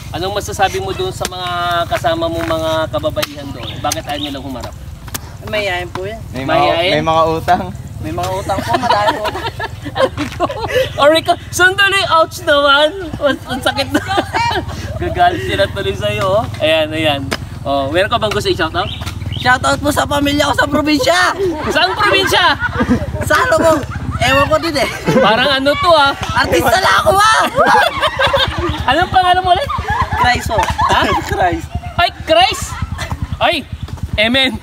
Anong masasabi mo doon sa mga kasama mo mga kababaihan doon? Bakit ayaw nilang humarap? Mayayain po yan. Mahihayin? May mga utang. May mga utang po, madami po. Rico, sandali, ouch naman. Ang sakit na. Gagalit sila tuloy sa'yo. Ayan, ayan. Oh, meron ka bang gusto i-shoutout? Shoutout po sa pamilya ko sa probinsya. Saan probinsya? Sa ano po? Ewan ko din eh. Parang ano to ah. Artista na ako ah! Anong pangalan mo ulit? Christ po. Ha? Christ. Ay, Christ! Ay, amen.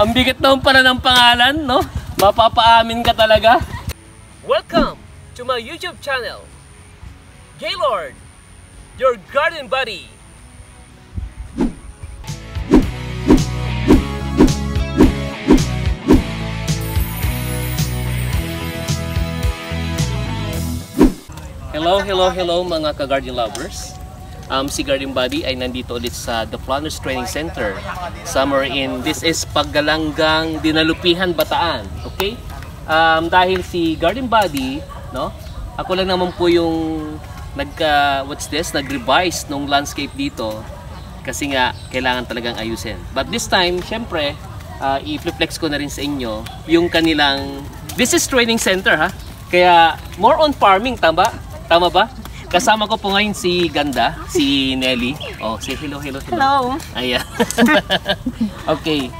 Ang bigat naman pala ng pangalan, no? Mapapaamin ka talaga. Welcome to my YouTube channel, Gaylord, your garden buddy. Hello mga ka-garden lovers. Si Garden Buddy ay nandito ulit sa The Planners Training Center. Somewhere in, this is Paggalanggang, Dinalupihan, Bataan. Okay? Dahil si Garden Buddy, no? Ako lang naman po yung nag-revise nung landscape dito. Kasi nga, kailangan talagang ayusin. But this time, syempre, i-flex ko na rin sa inyo yung kanilang, this is training center ha? Kaya, more on farming, tama? Tama ba? Kasama ko po ngayon si Ganda, si Nelly. Oh, say hello. Hello. Ayan. Okay.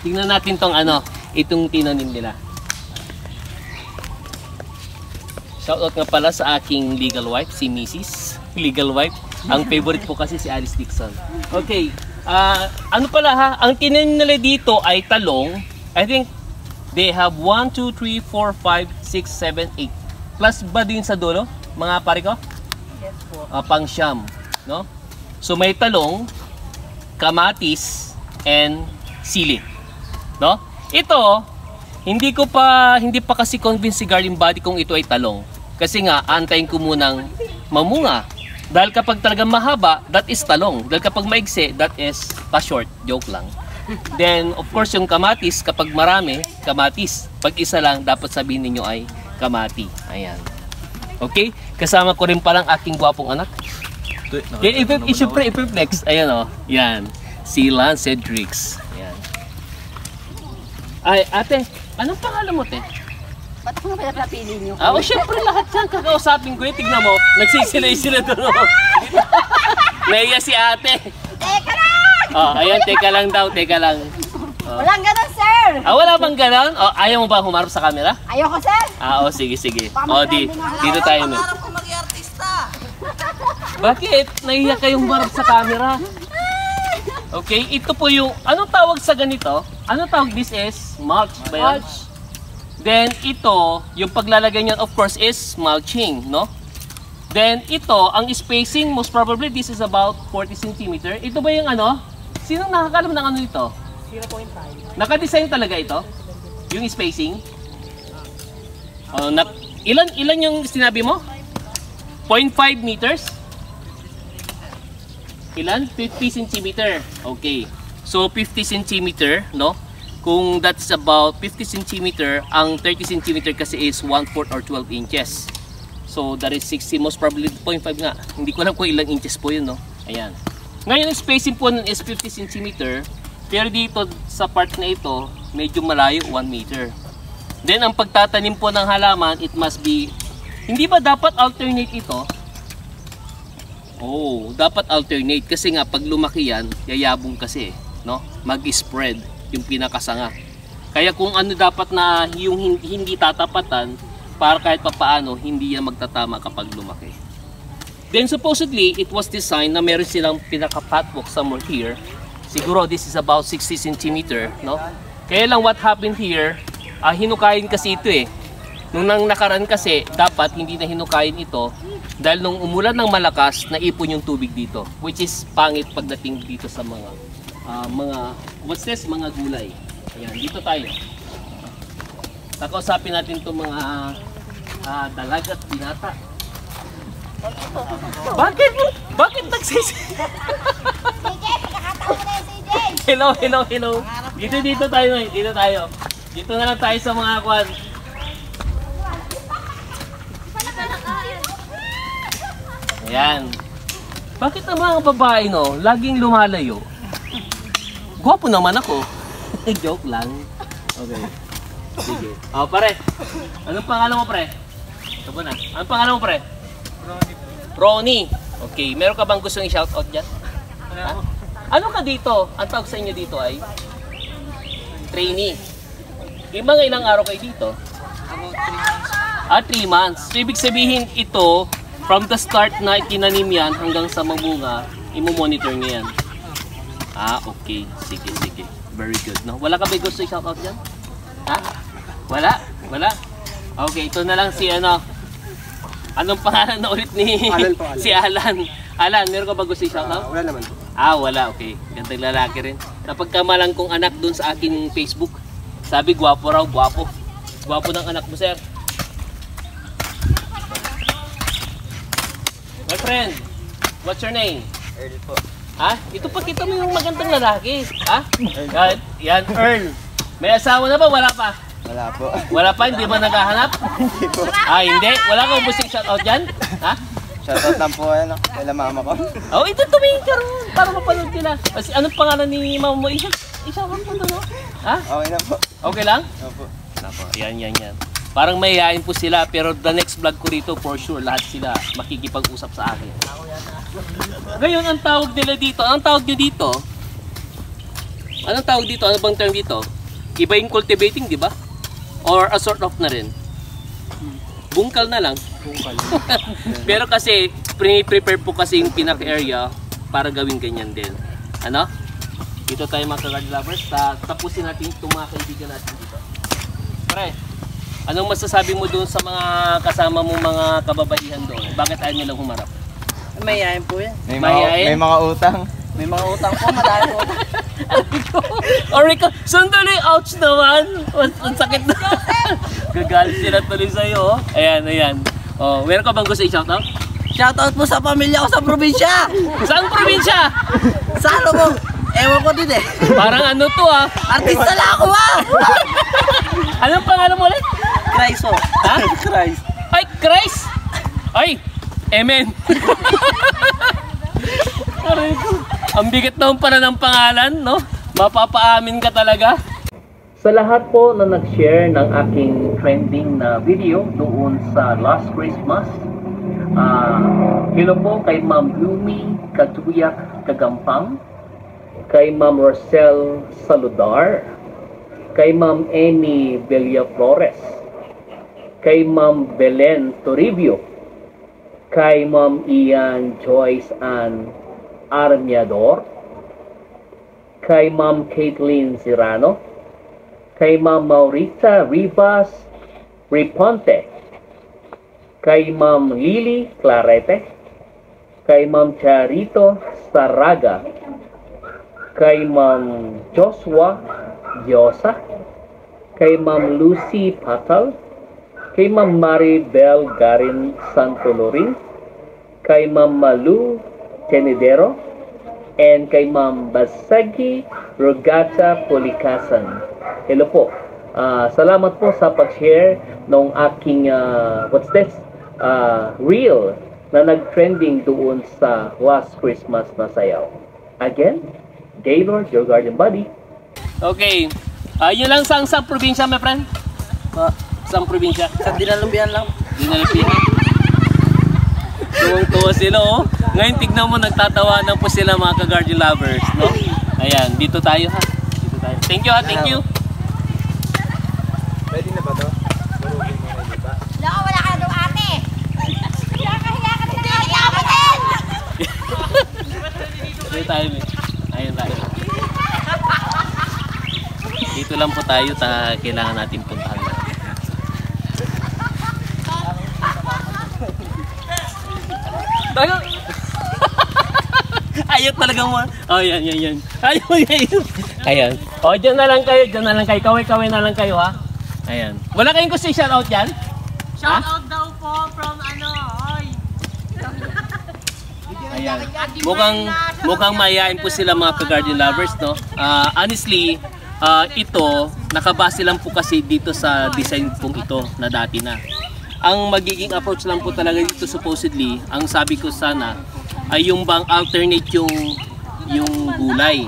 Tingnan natin tong itong tinanim nila. Shoutout nga pala sa aking legal wife, si Mrs. Legal wife. Ang favorite po kasi si Alice Dixon. Okay. Ano pala ha? Ang tinanim nila dito ay talong. I think they have 1, 2, 3, 4, 5, 6, 7, 8. Plus ba din sa dulo? Mga pare ko? Yes po. Pang-siyam, no? So may talong, kamatis, and sili, no? Ito, hindi pa kasi convinced si Garden Buddy kung ito ay talong. Kasi nga, antayin ko munang mamunga. Dahil kapag talagang mahaba, that is talong. Dahil kapag maigsi, that is pa-short. Joke lang. Then, of course, yung kamatis, kapag marami, kamatis. Pag isa lang, dapat sabihin ninyo ay kamati. Ayan. Okay? Kasama ko rin palang aking gwapong anak. Siyempre, i-flex. Ayan o. Yan. Si Lance Cedrix. Ayan. Ay, ate, anong pangalan mo, te? Ba't ako na pinapili niyo? Siyempre lahat yan kakausapin ko. Tignan mo, nagsisilay sila doon. Naiya si ate. Teka lang! Ayan, teka lang daw, teka lang. Walang ganun, sir! Wala bang ganon? Ayaw mo ba humarap sa camera? Ayoko, sir! Sige. Dito tayo. Pangarap ko maging artista. Bakit? Nahiya kayong humarap sa camera? Okay, ito po yung, anong tawag sa ganito? Anong tawag? This is mulch ba yan? Mulch. Then ito, yung paglalagay niyan of course is mulching, no? Then ito, ang spacing most probably this is about 40 cm. Ito ba yung Sinong nakakalam ng ito? 0.5. Naka-design talaga ito? Yung spacing? Ilan yung sinabi mo? 0.5 meters? Ilan? 50 cm. Okay. So 50 cm, no? Kung that's about 50 cm, ang 30 cm kasi is 1/4 or 12 inches. So that is 60, most probably 0.5 nga. Hindi ko alam kung ilang inches po yun, no? Ayan. Ngayon, ang spacing po nun is 50 cm. Pero dito sa part na ito, medyo malayo, 1 meter. Then ang pagtatanim po ng halaman, it must be, hindi ba dapat alternate ito? Dapat alternate kasi nga pag lumaki yan, yayabong kasi, no? Mag-spread yung pinakasanga. Kaya kung dapat na yung hindi tatapatan para kahit papaano hindi yan magtatama kapag lumaki. Then supposedly, it was designed na meron silang pinaka-patwalk somewhere here. Siguro this is about 60 cm, no? Kaya lang what happened here, hinukayin kasi ito eh. Nung nakaraan kasi, dapat hindi na hinukayin ito dahil nung umulan ng malakas, naipon yung tubig dito. Which is pangit pagdating dito sa mga mga gulay. Ayan, dito tayo. Nakausapin natin itong mga dalaga at binata. Bakit nagsisi? Hello. Dito tayo. Dito na lang tayo sa mga kwan. Ayan. Bakit ang mga babae, no, laging lumalayo? Gwapo naman ako. Joke lang. Okay. Sige. Oh, pare. Anong pangalan mo, pre? Ito po na. Anong pangalan mo, pre? Ronnie. Okay. Meron ka bang gustong i-shoutout dyan? Ha? Ano ka dito? Ang tawag sa inyo dito ay? Trainee. Mga ilang araw kayo dito? 3 months. So, ibig sabihin ito, from the start na itinanim yan hanggang sa mamunga, imo-monitor niya yan. Okay. Sige, sige. Very good. No? Wala ka ba gusto i-shoutout dyan? Ha? Wala? Wala? Okay, ito na lang si ano. Anong pangalan na ulit ni Alan po, Alan. si Alan? Alan, meron ka ba gusto i-shoutout? Wala naman po. Wala. Okay. Gandang lalaki rin. Napagkamalan kong anak dun sa akin Facebook. Sabi, gwapo raw, gwapo. Gwapo ng anak mo, sir. My friend, what's your name? Earl po. Ha? Ito pakita mo yung magandang lalaki. Ha? Yan, Earl. May asawa na ba? Wala pa? Wala po. Wala pa? Hindi ba naghahanap? Hindi po. Hindi? Wala kang gusto shoutout dyan? Ha? Shoutout lang po kay mama ko. Ito tumingin ka rin. Para mapanood nila. Anong pangalan ni mama mo? Isawag mo doon, no? Ha? Okay na po. Okay lang? Opo. Nako, yan. Parang mayayain po sila, pero the next vlog ko rito, for sure, lahat sila makikipag-usap sa akin. Ngayon, ang tawag nila dito, anong tawag nyo dito? Anong tawag dito? Ano bang term dito? Iba yung cultivating, di ba? Or a sort of na rin? Bungkal na lang. Bungkal. Pero kasi, prepare po kasi yung pinaka-area para gawing ganyan din. Ano? Dito tayo mga ka-garden lovers. Tapusin natin itong mga kaibigan natin dito. Pre, anong masasabi mo doon sa mga kasama mo mga kababaihan doon? Bakit ayaw nilang humarap? Mayayain po yan. Mahihain? May mga utang. May mga utang po, madami po. Orika, sandali, ouch naman. Ang sakit na. Gagalit sila tuloy sa'yo. Ayan. Oh, meron ka bang gusto i-shoutout? Shoutout po sa pamilya ko sa probinsya. Saan probinsya? Sa ano mo? Ewan ko din eh. Parang ano to Artista lang ako Anong pangalan mo ulit? Christ po. Ha? Christ. Ay, Christ! Ay, amen. Aray ko. Ang bigat naman pala ng pangalan, no? Mapapaamin ka talaga. Sa lahat po na nag-share ng aking trending na video doon sa Last Christmas, hello po kay Ma'am Yumi Katuyak Kagampang, kay Ma'am Rosel Saludar, kay Ma'am Amy Villaflores, kay Ma'am Belen Toribio, kay Ma'am Ian Joyce Ann Armiador, kay Ma'am Caitlin Serrano, kay Ma'am Maurita Rivas Riponte, kay Ma'am Lily Clarete, kay Ma'am Charito Saraga, kay Ma'am Joshua Diosa, kay Ma'am Lucy Patal, kay Ma'am Maribel Garin Santolorin, kay Ma'am Malu Tenedero, and kay Ma'am Basagi Rogata Polikasan. Hello po. Salamat po sa pag-share ng aking reel na nag-trending doon sa Last Christmas na sayaw. Again, Gaylord, your garden buddy. Okay. Yun lang sa probinsya, my friend. Sa probinsya. Sa Dinalubian lang. Dinalubian. Tuwang-tuwa sila, oh. Ngayon, tignan mo, nagtatawanan po sila mga ka-garden lovers, no? Ayan, dito tayo, ha? Dito tayo. Thank you, ha? Thank you. Pwede na ba to? Marugin mo na ba? Wala ka na daw ate. Hiya ka na natin. Dito tayo, ayun tayo. Dito lang po tayo, kailangan natin puntahan na. Tayo! Ayaw talaga mo. Oh, yan. Ayaw. Ayan. Oh, dyan na lang kayo. Kaway-kaway na lang kayo, ha? Ayan. Wala kayong gusto i-shoutout dyan? Shoutout daw po from Ayan. Mukhang mayayain po sila mga ka-garden lovers, no? Honestly, ito, nakabase lang po kasi dito sa design pong ito na dati na. ang magiging approach lang po talaga dito supposedly, ang sabi ko sana ay yung bang alternate yung gulay.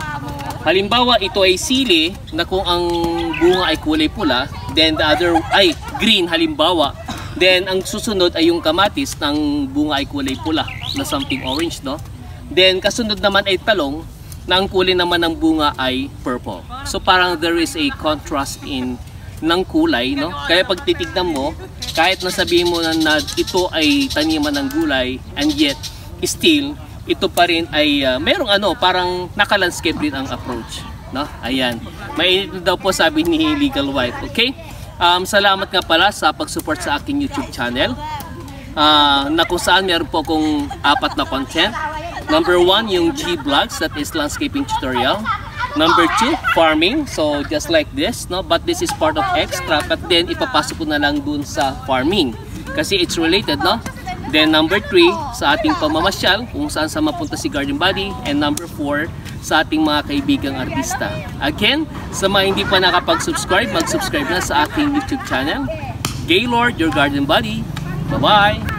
Halimbawa, ito ay sili na kung ang bunga ay kulay pula, then the other ay green halimbawa. Then ang susunod ay yung kamatis ng bunga ay kulay pula na something orange, no? Then kasunod naman ay talong na ang kulay naman ng bunga ay purple. So parang there is a contrast ng kulay, no? Kaya pag titignan mo, kahit nasabihin mo na ito ay taniman ng gulay, and yet still ito pa rin ay merong parang naka-landscape din ang approach, no? Ayan. Mainit daw po sabi ni Legal White. Okay? Salamat nga pala sa pag-support sa aking YouTube channel. Na kung saan meron po akong 4 na content. Number 1, yung G Vlogs, that is landscaping tutorial. Number 2, farming. So just like this, no? But this is part of extra, but then ipapasok ko na lang dun sa farming kasi it's related, no? Then number 3, sa ating pamamasyal, kung saan sa mapunta si Garden Buddy. And number 4, sa ating mga kaibigang artista. Again, sa mga hindi pa nakapag-subscribe, mag-subscribe na sa aking YouTube channel. Gaylord, your Garden Buddy. Bye-bye!